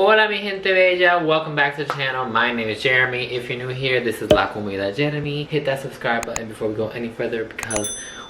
Hola mi gente bella, welcome back to the channel. My name is Jeremy. If you're new here, this is lacomidadejeremie. Hit that subscribe button before we go any further because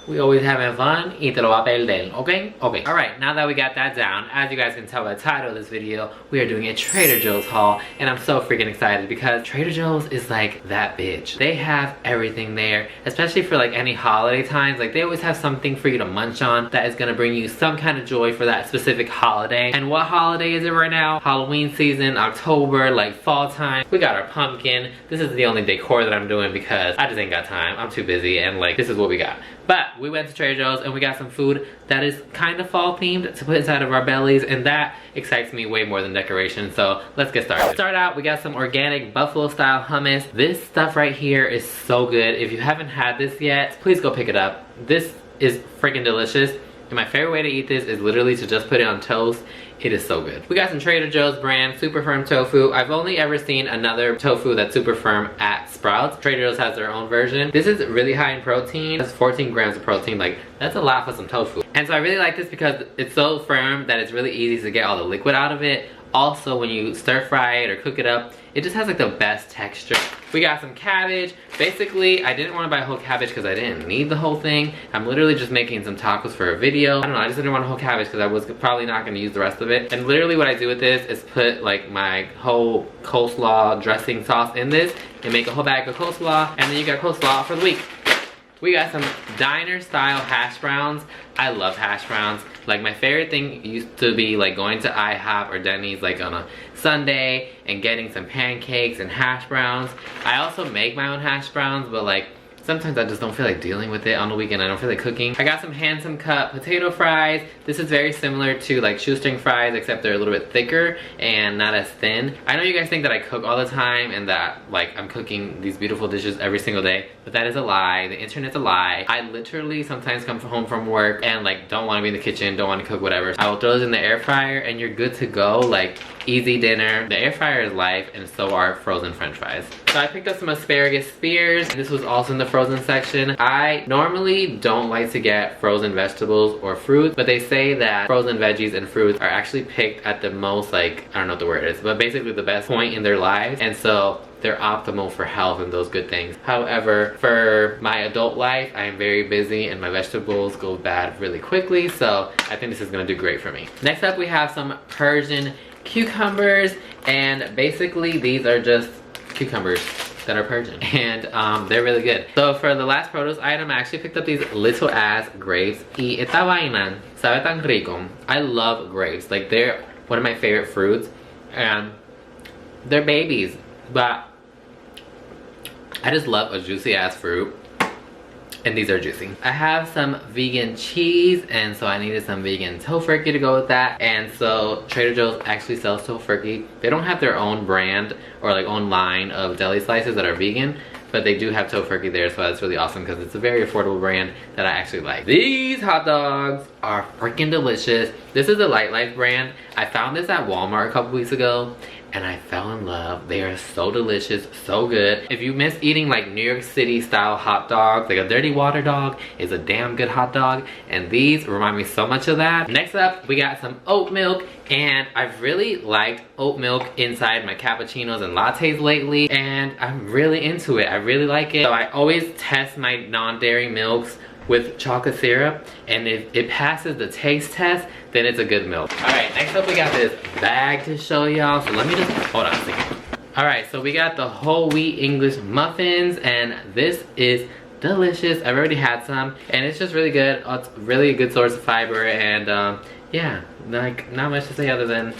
we always having fun y te lo va a perder, okay? Okay. Alright, now that we got that down, as you guys can tell by the title of this video, we are doing a Trader Joe's haul, and I'm so freaking excited because Trader Joe's is like that bitch. They have everything there, especially for like any holiday times. Like they always have something for you to munch on that is gonna bring you some kind of joy for that specific holiday. And what holiday is it right now? Halloween season, October, like fall time. We got our pumpkin. This is the only decor that I'm doing because I just ain't got time. I'm too busy and like this is what we got. But we went to Trader Joe's and we got some food that is kind of fall themed to put inside of our bellies, and that excites me way more than decoration. So let's get started. To start out, we got some organic buffalo style hummus. This stuff right here is so good. If you haven't had this yet, please go pick it up. This is freaking delicious. And my favorite way to eat this is literally to just put it on toast. It is so good. We got some Trader Joe's brand super firm tofu. I've only ever seen another tofu that's super firm at Sprouts. Trader Joe's has their own version. This is really high in protein. It's 14 grams of protein. Like, that's a lot for some tofu. And so I really like this because it's so firm that it's really easy to get all the liquid out of it. Also, when you stir fry it or cook it up, it just has like the best texture. We got some cabbage. Basically, I didn't want to buy whole cabbage because I didn't need the whole thing. I'm literally just making some tacos for a video. I don't know, I just didn't want a whole cabbage because I was probably not going to use the rest of it. And literally what I do with this is put like my whole coleslaw dressing sauce in this and make a whole bag of coleslaw, and then you got coleslaw for the week. We got some diner style hash browns. I love hash browns. Like my favorite thing used to be like going to IHOP or Denny's like on a Sunday and getting some pancakes and hash browns. I also make my own hash browns, but like sometimes I just don't feel like dealing with it on the weekend. I don't feel like cooking. I got some Handsome Cut potato fries. This is very similar to like shoestring fries, except they're a little bit thicker and not as thin. I know you guys think that I cook all the time and that like I'm cooking these beautiful dishes every single day, but that is a lie. The internet's a lie. I literally sometimes come home from work and like don't want to be in the kitchen, don't want to cook, whatever. I will throw this in the air fryer and you're good to go. Like easy dinner. The air fryer is life, and so are frozen french fries. So I picked up some asparagus spears. This was also in the frozen section. I normally don't like to get frozen vegetables or fruit, but they say that frozen veggies and fruits are actually picked at the most, like, I don't know what the word is, but basically the best point in their lives, and so they're optimal for health and those good things. However, for my adult life, I am very busy and my vegetables go bad really quickly, so I think this is gonna do great for me. Next up, we have some Persian cucumbers, and basically these are just cucumbers that are Persian, and they're really good. So for the last produce item, I actually picked up these little ass grapes. Y esta vaina sabe tan rico. I love grapes. Like they're one of my favorite fruits, and they're babies, but I just love a juicy ass fruit. And these are juicy. I have some vegan cheese, and so I needed some vegan tofurkey to go with that. And so Trader Joe's actually sells tofurkey. They don't have their own brand or like own line of deli slices that are vegan, but they do have tofurkey there, so that's really awesome because it's a very affordable brand that I actually like. These hot dogs are freaking delicious. This is the Light Life brand. I found this at Walmart a couple weeks ago, and I fell in love. They are so delicious, so good. If you miss eating like New York City style hot dogs, like a dirty water dog is a damn good hot dog, and these remind me so much of that. Next up, we got some oat milk, and I've really liked oat milk inside my cappuccinos and lattes lately, and I'm really into it. I really like it. So I always test my non-dairy milks with chocolate syrup, and if it passes the taste test, then it's a good milk. Alright, next up we got this bag to show y'all, so let me just, hold on a second. Alright, so we got the whole wheat English muffins, and this is delicious. I've already had some, and it's just really good. It's really a good source of fiber, and yeah, like not much to say other than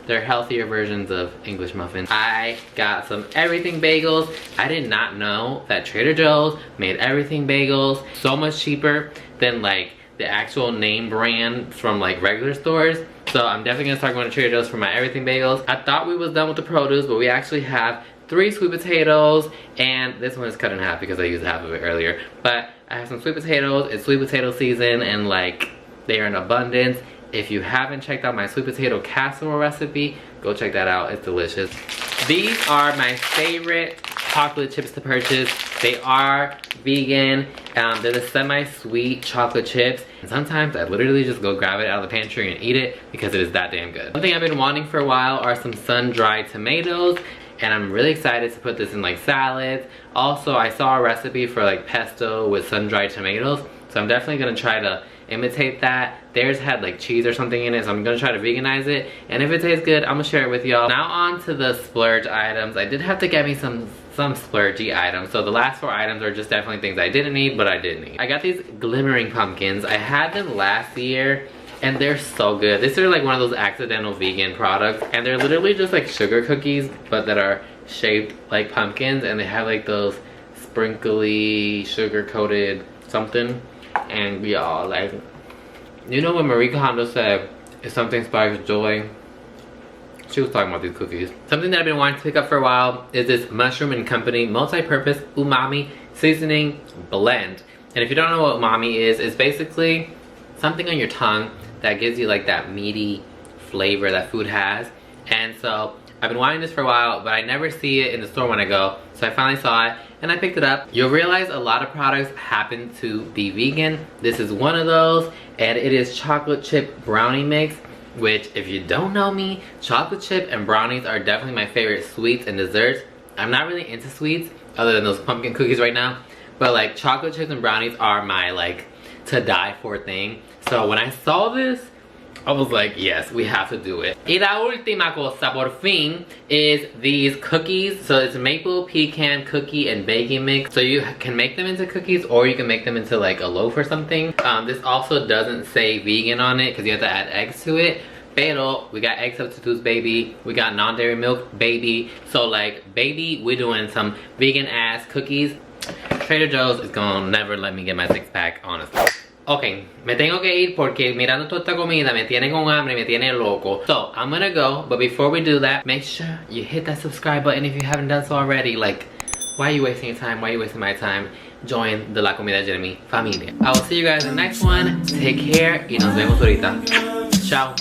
they're healthier versions of English muffins. I got some everything bagels. I did not know that Trader Joe's made everything bagels so much cheaper than like the actual name brand from like regular stores. So I'm definitely gonna start going to Trader Joe's for my everything bagels. I thought we was done with the produce, but we actually have 3 sweet potatoes, and this one is cut in half because I used half of it earlier. But I have some sweet potatoes. It's sweet potato season, and like they are in abundance. If you haven't checked out my sweet potato casserole recipe, go check that out. It's delicious. These are my favorite chocolate chips to purchase. They are vegan. They're the semi-sweet chocolate chips. And sometimes I literally just go grab it out of the pantry and eat it because it is that damn good. Something I've been wanting for a while are some sun-dried tomatoes. And I'm really excited to put this in like salads. Also, I saw a recipe for like pesto with sun-dried tomatoes. So I'm definitely gonna try to imitate that. Theirs had like cheese or something in it, so I'm gonna try to veganize it. And if it tastes good, I'm gonna share it with y'all. Now on to the splurge items. I did have to get me some splurgy items. So the last 4 items are just definitely things I didn't need, but I did need. I got these glimmering pumpkins. I had them last year and they're so good. These are like one of those accidental vegan products. And they're literally just like sugar cookies, but that are shaped like pumpkins. And they have like those sprinkly, sugar-coated something. And we all like, you know when Marie Kondo said, if something sparks joy, she was talking about these cookies. Something that I've been wanting to pick up for a while is this Mushroom & Company multi-purpose umami seasoning blend. And if you don't know what umami is, it's basically something on your tongue that gives you like that meaty flavor that food has. And so I've been wanting this for a while, but I never see it in the store when I go. So I finally saw it and I picked it up. You'll realize a lot of products happen to be vegan. This is one of those, and it is chocolate chip brownie mix, which if you don't know me, chocolate chip and brownies are definitely my favorite sweets and desserts. I'm not really into sweets other than those pumpkin cookies right now, but like chocolate chips and brownies are my like to die for thing. So when I saw this, I was like, yes, we have to do it. Y la última cosa, por fin, is these cookies. So it's maple pecan cookie and baking mix. So you can make them into cookies or you can make them into like a loaf or something. This also doesn't say vegan on it because you have to add eggs to it. Pero we got egg substitutes, baby. We got non-dairy milk, baby. So like, baby, we're doing some vegan ass cookies. Trader Joe's is gonna never let me get my 6-pack, honestly. Ok, me tengo que ir porque mirando toda esta comida me tiene con hambre, me tiene loco. So, I'm gonna go, but before we do that, make sure you hit that subscribe button if you haven't done so already. Like, why are you wasting your time? Why are you wasting my time? Join the La Comida de Jeremie familia. I will see you guys in the next one. Take care y nos vemos ahorita. Ciao.